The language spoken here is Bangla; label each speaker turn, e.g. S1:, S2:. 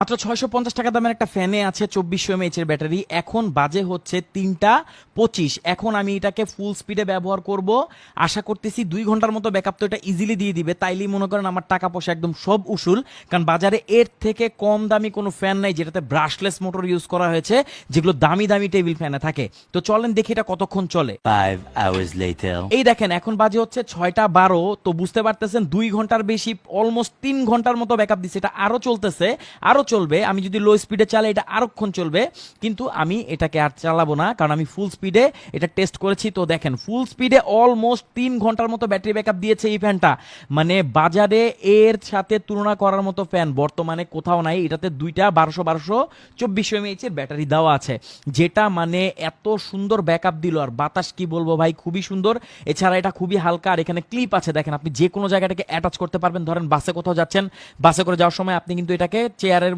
S1: মাত্র 650 টাকা দামের একটা ফ্যানে আছে 2400 mAh এর ব্যাটারি। এখন বাজে হচ্ছে 3টা 25। এখন আমি এটাকে ফুল স্পিডে ব্যবহার করব, আশা করতেছি 2 ঘন্টার মতো ব্যাকআপ তো এটা ইজিলি দিয়ে দিবে। তাইলেই মনে করেন আমার টাকা পয়সা একদম সব উসুল, কারণ বাজারে এর থেকে কম দামি কোনো ফ্যান নাই যেটাতে ব্রাশলেস মোটর ইউজ করা হয়েছে, যেগুলো দামি দামি টেবিল ফ্যানে থাকে। তো চলেন দেখি এটা কতক্ষণ চলে।
S2: 5 hours later.
S1: এই দেখেন এখন বাজে হচ্ছে 6টা 12। তো বুঝতে পারতেছেন 2 ঘন্টার বেশি, অলমোস্ট 3 ঘন্টার মতো ব্যাকআপ দিচ্ছে। এটা আরো চলতেছে, আরো চলবে। আমি যদি লো স্পিডে চালাই এটা আরোক্ষণ চলবে, কিন্তু আমি এটাকে আর চালাবো না, কারণ আমি ফুল স্পিডে এটা টেস্ট করেছি। তো দেখেন ফুল স্পিডে অলমোস্ট 3 ঘন্টার মতো ব্যাটারি ব্যাকআপ দিয়েছে এই ফ্যানটা। মানে বাজারে এর সাথে তুলনা করার মতো ফ্যান বর্তমানে কোথাও নাই। এটাতে দুইটা 1200 2400 mAh এর ব্যাটারি দেওয়া আছে, যেটা মানে এত সুন্দর ব্যাকআপ দিল। আর বাতাস কি বলবো ভাই, খুবই সুন্দর। এছাড়া এটা খুবই হালকা, আর এখানে ক্লিপ আছে দেখেন, আপনি যে কোনো জায়গাটাকে অ্যাটাচ করতে পারবেন। ধরেন বাসে কোথাও যাচ্ছেন, বাসে করে যাওয়ার সময় আপনি কিন্তু এটাকে চেয়ারের